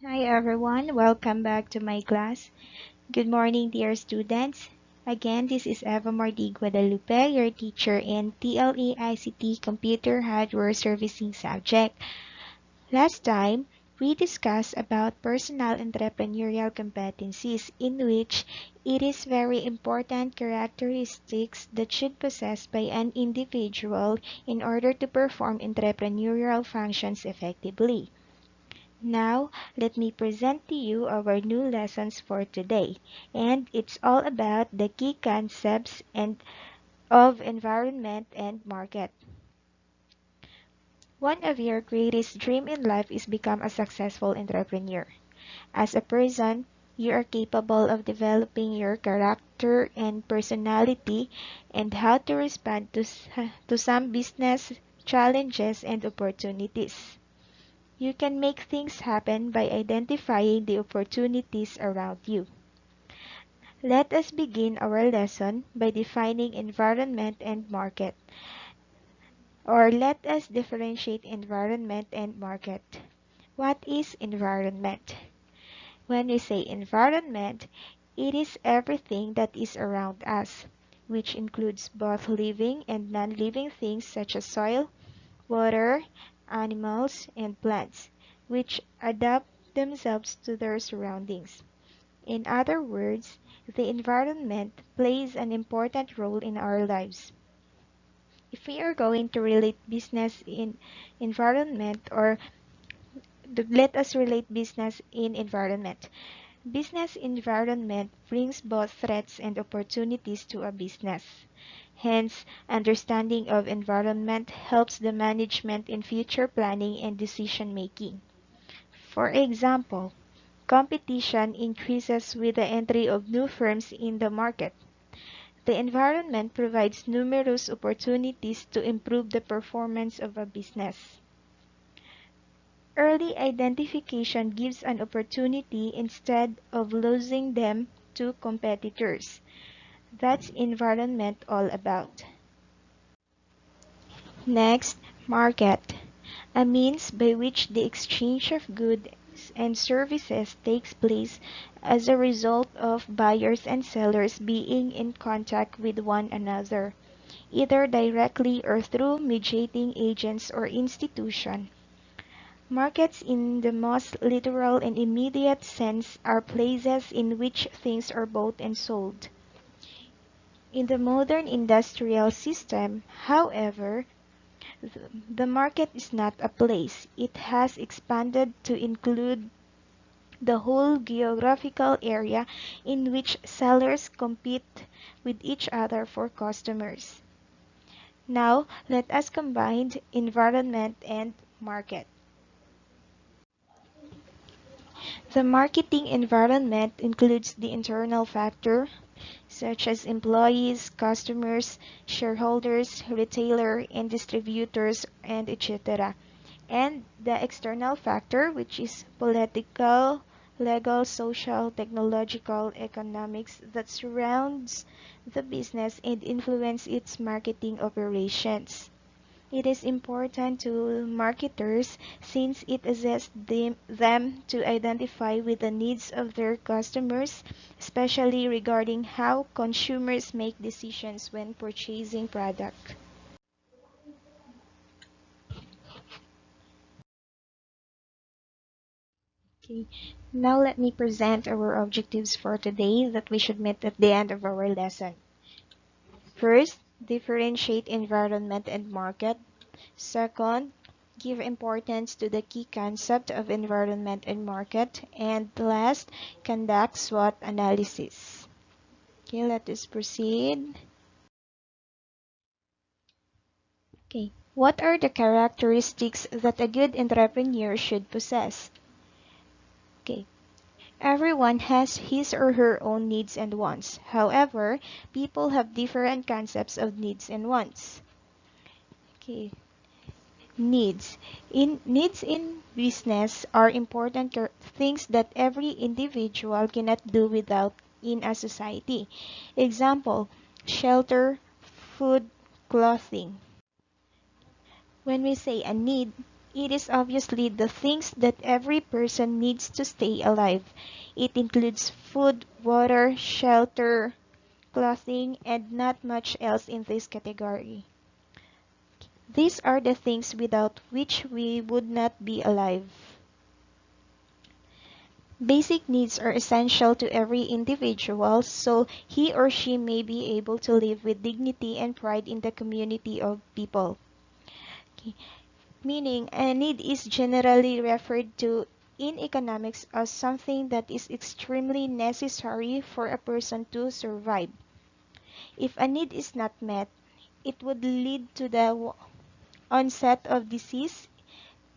Hi everyone, welcome back to my class. Good morning dear students. Again, this is Eva Mardi Guadalupe, your teacher in TLE ICT Computer Hardware Servicing subject. Last time, we discussed about personal entrepreneurial competencies in which it is very important characteristics that should possess by an individual in order to perform entrepreneurial functions effectively. Now, let me present to you our new lessons for today, and it's all about the key concepts of environment and market. One of your greatest dreams in life is become a successful entrepreneur. As a person, you are capable of developing your character and personality and how to respond to some business challenges and opportunities. You can make things happen by identifying the opportunities around you. Let us begin our lesson by defining environment and market, or let us differentiate environment and market. What is environment? When we say environment, it is everything that is around us, which includes both living and non-living things such as soil, water, animals, and plants, which adapt themselves to their surroundings. In other words, the environment plays an important role in our lives. If we are going to relate business in environment or let us relate business in environment. Business environment brings both threats and opportunities to a business. Hence, understanding of environment helps the management in future planning and decision making. For example, competition increases with the entry of new firms in the market. The environment provides numerous opportunities to improve the performance of a business. Early identification gives an opportunity instead of losing them to competitors. That's environment all about. Next, market. A means by which the exchange of goods and services takes place as a result of buyers and sellers being in contact with one another, either directly or through mediating agents or institutions. Markets in the most literal and immediate sense are places in which things are bought and sold. In the modern industrial system, however, the market is not a place. It has expanded to include the whole geographical area in which sellers compete with each other for customers. Now, let us combine environment and market. The marketing environment includes the internal factor, such as employees, customers, shareholders, retailer, and distributors, and etc. And the external factor, which is political, legal, social, technological, economics that surrounds the business and influence its marketing operations. It is important to marketers since it assists them to identify with the needs of their customers, especially regarding how consumers make decisions when purchasing product. Okay, now let me present our objectives for today that we should meet at the end of our lesson. First, differentiate environment and market. Second, give importance to the key concept of environment and market. And last, conduct SWOT analysis. Okay, let us proceed. Okay, what are the characteristics that a good entrepreneur should possess? Okay, everyone has his or her own needs and wants. However, people have different concepts of needs and wants. Okay, needs in business are important things that every individual cannot do without in a society. Example, shelter, food, clothing. When we say a need, It is obviously the things that every person needs to stay alive. It includes food, water, shelter, clothing, and not much else in this category. These are the things without which we would not be alive. Basic needs are essential to every individual so he or she may be able to live with dignity and pride in the community of people. Okay. Meaning, a need is generally referred to in economics as something that is extremely necessary for a person to survive. If a need is not met, it would lead to the onset of disease,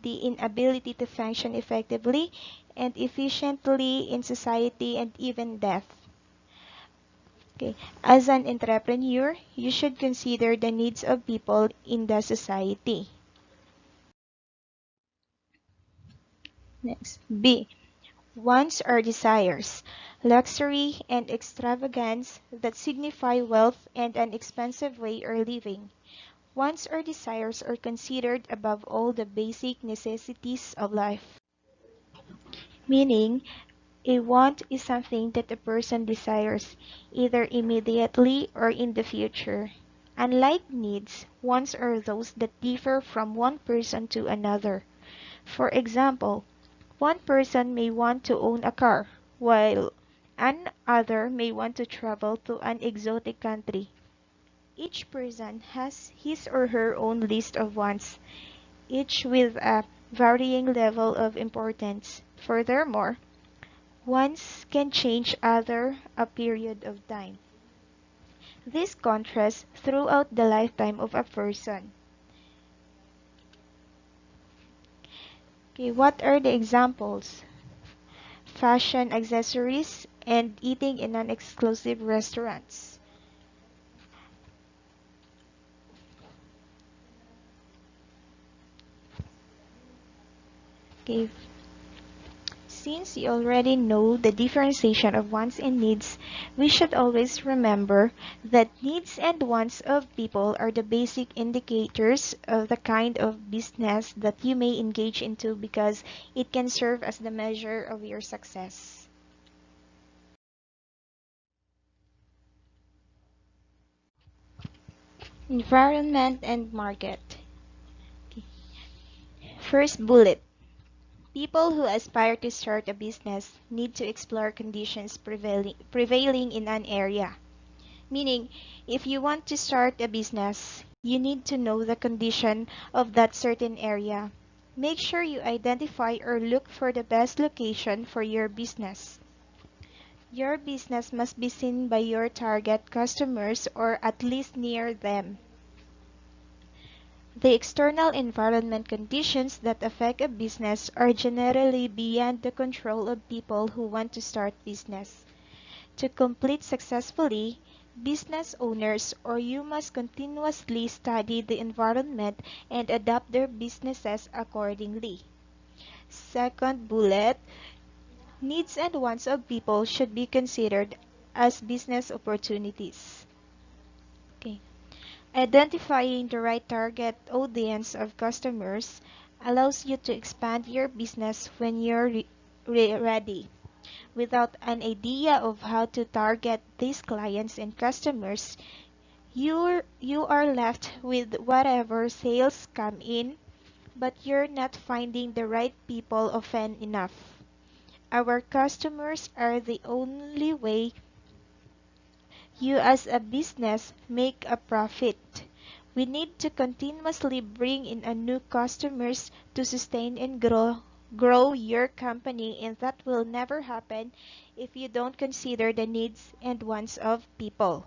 the inability to function effectively and efficiently in society, and even death. Okay. As an entrepreneur, you should consider the needs of people in the society. Next, B. Wants or desires. Luxury and extravagance that signify wealth and an expensive way of living. Wants or desires are considered above all the basic necessities of life. Meaning, a want is something that a person desires, either immediately or in the future. Unlike needs, wants are those that differ from one person to another. For example, one person may want to own a car, while another may want to travel to an exotic country. Each person has his or her own list of wants, each with a varying level of importance. Furthermore, wants can change after a period of time. This contrasts throughout the lifetime of a person. Okay, what are the examples? Fashion accessories and eating in non-exclusive restaurants. Okay, since you already know the differentiation of wants and needs, we should always remember that needs and wants of people are the basic indicators of the kind of business that you may engage into because it can serve as the measure of your success. Environment and market. Okay. First bullet. People who aspire to start a business need to explore conditions prevailing in an area. Meaning, if you want to start a business, you need to know the condition of that certain area. Make sure you identify or look for the best location for your business. Your business must be seen by your target customers or at least near them. The external environment conditions that affect a business are generally beyond the control of people who want to start business. To complete successfully, business owners or you must continuously study the environment and adapt their businesses accordingly. Second bullet, needs and wants of people should be considered as business opportunities. Okay. Identifying the right target audience of customers allows you to expand your business when you're ready. Without an idea of how to target these clients and customers, you are left with whatever sales come in, but you're not finding the right people often enough. Our customers are the only way you as a business make a profit. We need to continuously bring in a new customers to sustain and grow your company, and that will never happen if you don't consider the needs and wants of people.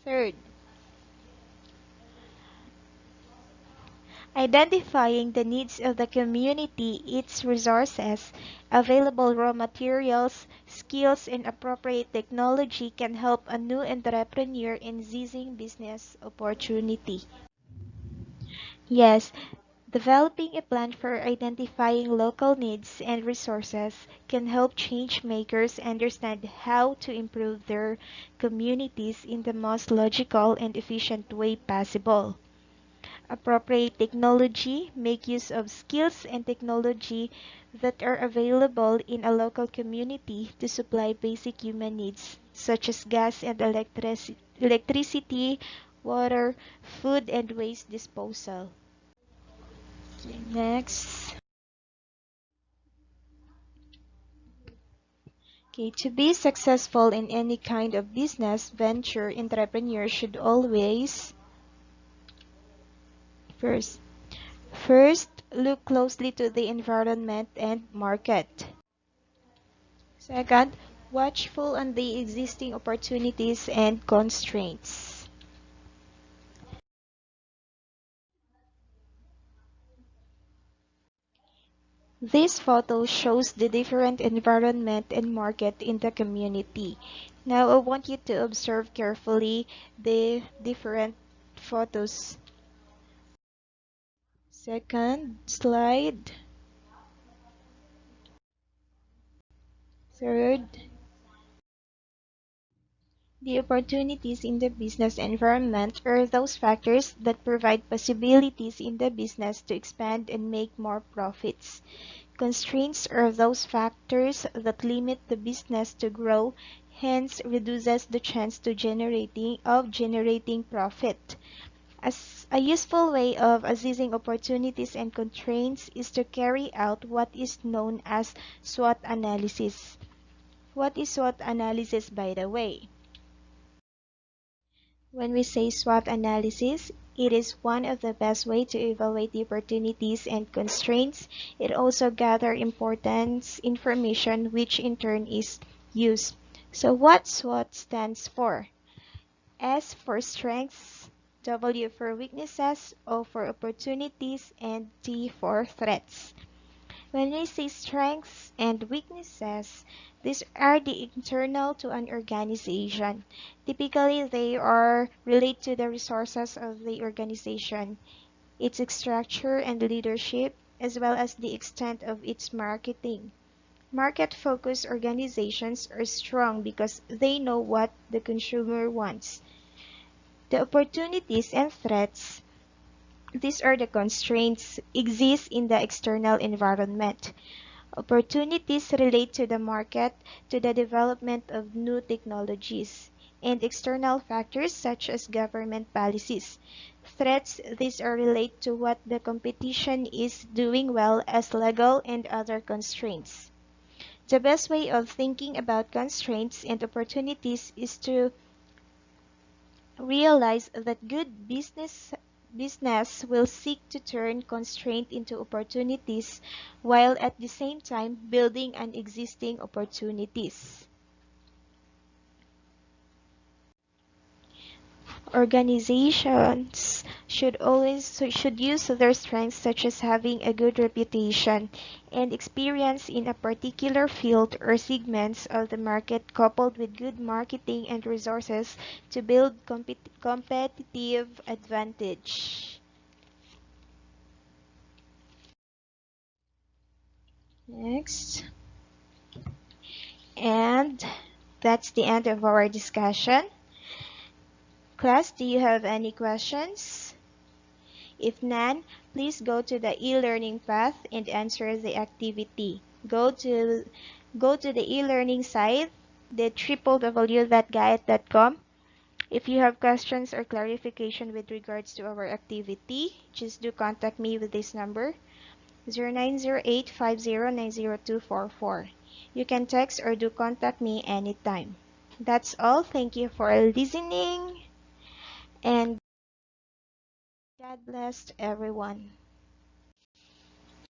Third, identifying the needs of the community, its resources, available raw materials, skills, and appropriate technology can help a new entrepreneur in seizing business opportunity. Yes, Developing a plan for identifying local needs and resources can help change makers understand how to improve their communities in the most logical and efficient way possible. Appropriate technology, make use of skills and technology that are available in a local community to supply basic human needs such as gas and electricity, water, food and waste disposal. Okay, next. Okay, to be successful in any kind of business venture, entrepreneurs should always first First, look closely to the environment and market. Second, watchful on the existing opportunities and constraints. This photo shows the different environment and market in the community. Now I want you to observe carefully the different photos. Second slide. Third, the opportunities in the business environment are those factors that provide possibilities in the business to expand and make more profits. Constraints are those factors that limit the business to grow, hence reduces the chance to generating profit. As a useful way of assessing opportunities and constraints is to carry out what is known as SWOT analysis. What is SWOT analysis, by the way? When we say SWOT analysis, it is one of the best ways to evaluate the opportunities and constraints. It also gathers important information which in turn is used. So what SWOT stands for? S for strengths, W for weaknesses, O for opportunities, and T for threats. When we say strengths and weaknesses, these are the internal to an organization. Typically, they are related to the resources of the organization, its structure and leadership, as well as the extent of its marketing. Market-focused organizations are strong because they know what the consumer wants. The opportunities and threats, these are the constraints, exist in the external environment. Opportunities relate to the market, to the development of new technologies, and external factors such as government policies. Threats, these are related to what the competition is doing well as legal and other constraints. The best way of thinking about constraints and opportunities is to realize that good business will seek to turn constraint into opportunities while at the same time building on existing opportunities. Organizations should use their strengths such as having a good reputation and experience in a particular field or segments of the market coupled with good marketing and resources to build competitive advantage. Next. And that's the end of our discussion. Class, do you have any questions? If none, please go to the e-learning path and answer the activity. Go to the e-learning site, the www.gaitf.com. If you have questions or clarification with regards to our activity, just do contact me with this number, 0908-50-90244. You can text or do contact me anytime. That's all. Thank you for listening, and God bless everyone.